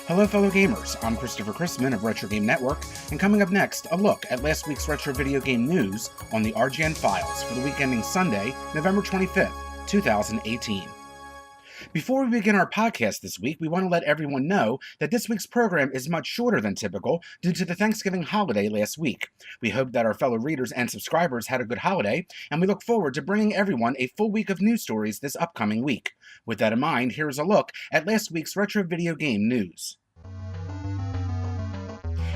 Hello fellow gamers, I'm Christopher Chrisman of Retro Game Network, and coming up next, a look at last week's retro video game news on the RGN Files for the week ending Sunday, November 25th, 2018. Before we begin our podcast this week, we want to let everyone know that this week's program is much shorter than typical due to the Thanksgiving holiday last week. We hope that our fellow readers and subscribers had a good holiday, and we look forward to bringing everyone a full week of news stories this upcoming week. With that in mind, here's a look at last week's retro video game news.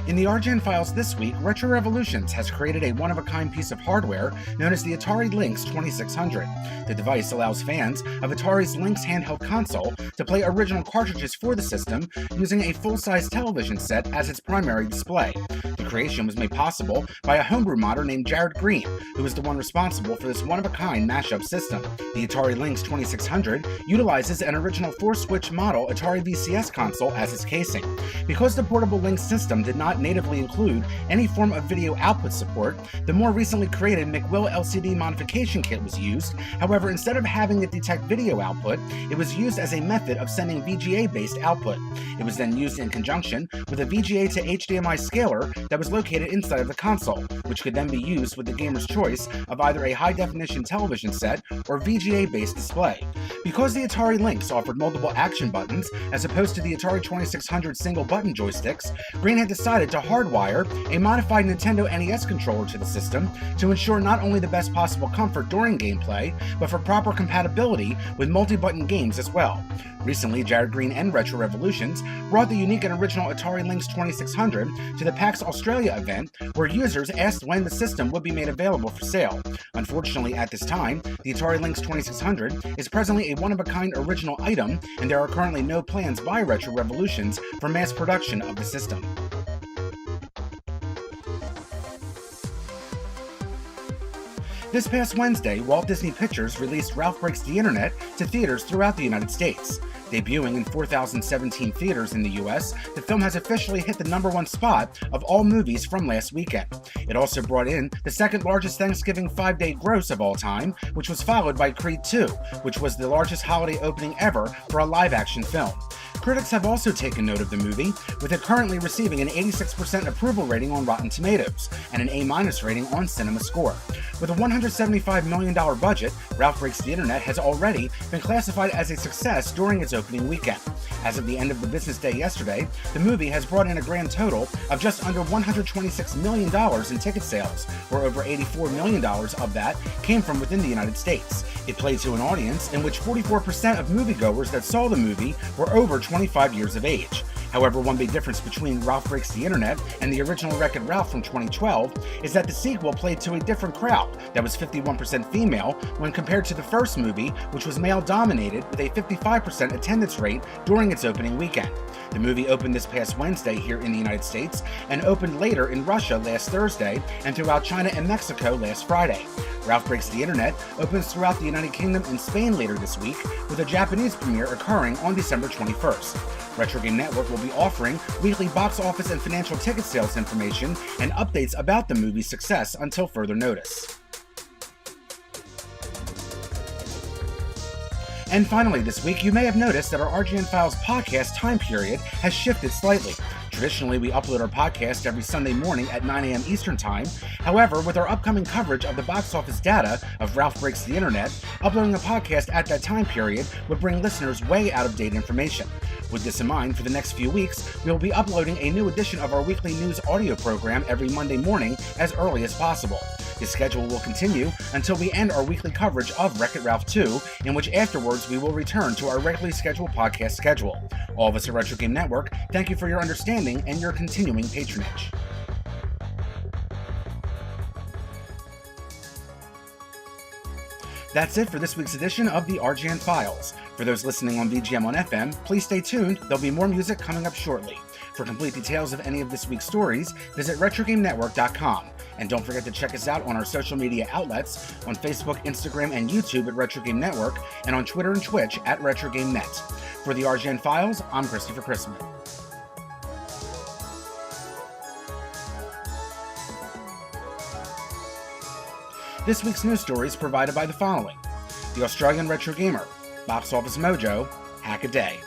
In the RGN Files this week, Retro Revolutions has created a one-of-a-kind piece of hardware known as the Atari Lynx 2600. The device allows fans of Atari's Lynx handheld console to play original cartridges for the system using a full-size television set as its primary display. The creation was made possible by a homebrew modder named Jared Green, who was the one responsible for this one-of-a-kind mashup system. The Atari Lynx 2600 utilizes an original 4-switch model Atari VCS console as its casing. Because the portable Lynx system did not natively include any form of video output support, the more recently created McWill LCD modification kit was used. However, instead of having it detect video output, it was used as a method of sending VGA-based output. It was then used in conjunction with a VGA to HDMI scaler that was located inside of the console, which could then be used with the gamer's choice of either a high-definition television set or VGA-based display. Because the Atari Lynx offered multiple action buttons as opposed to the Atari 2600 single-button joysticks, Green had decided to hardwire a modified Nintendo NES controller to the system to ensure not only the best possible comfort during gameplay, but for proper compatibility with multi-button games as well. Recently, Jared Green and Retro Revolutions brought the unique and original Atari Lynx 2600 to the PAX Australia event, where users asked when the system would be made available for sale. Unfortunately, at this time, the Atari Lynx 2600 is presently a one-of-a-kind original item, and there are currently no plans by Retro Revolutions for mass production of the system. This past Wednesday, Walt Disney Pictures released Ralph Breaks the Internet to theaters throughout the United States. Debuting in 4,017 theaters in the US, the film has officially hit the #1 spot of all movies from last weekend. It also brought in the second largest Thanksgiving 5-day gross of all time, which was followed by Creed II, which was the largest holiday opening ever for a live-action film. Critics have also taken note of the movie, with it currently receiving an 86% approval rating on Rotten Tomatoes and an A- rating on CinemaScore. With a $175 million budget, Ralph Breaks the Internet has already been classified as a success during its opening weekend. As of the end of the business day yesterday, the movie has brought in a grand total of just under $126 million in ticket sales, where over $84 million of that came from within the United States. It played to an audience in which 44% of moviegoers that saw the movie were over 25 years of age. However, one big difference between Ralph Breaks the Internet and the original Wreck-It Ralph from 2012 is that the sequel played to a different crowd that was 51% female when compared to the first movie, which was male-dominated with a 55% attendance rate during its opening weekend. The movie opened this past Wednesday here in the United States and opened later in Russia last Thursday and throughout China and Mexico last Friday. Ralph Breaks the Internet opens throughout the United Kingdom and Spain later this week, with a Japanese premiere occurring on December 21st. Retro Game Network will be offering weekly box office and financial ticket sales information and updates about the movie's success until further notice. And finally, this week, you may have noticed that our RGN Files podcast time period has shifted slightly. Traditionally, we upload our podcast every Sunday morning at 9 a.m. Eastern Time. However, with our upcoming coverage of the box office data of Ralph Breaks the Internet, uploading a podcast at that time period would bring listeners way out-of-date information. With this in mind, for the next few weeks, we will be uploading a new edition of our weekly news audio program every Monday morning as early as possible. This schedule will continue until we end our weekly coverage of Wreck-It Ralph 2, in which afterwards we will return to our regularly scheduled podcast schedule. All of us at Retro Game Network, thank you for your understanding and your continuing patronage. That's it for this week's edition of the RGN Files. For those listening on VGM on FM, please stay tuned, there'll be more music coming up shortly. For complete details of any of this week's stories, visit RetroGameNetwork.com. And don't forget to check us out on our social media outlets on Facebook, Instagram, and YouTube at Retro Game Network, and on Twitter and Twitch at RetroGameNet. For the RGN Files, I'm Christopher Chrisman. This week's news story is provided by the following: the Australian Retro Gamer, Box Office Mojo, Hack a Day.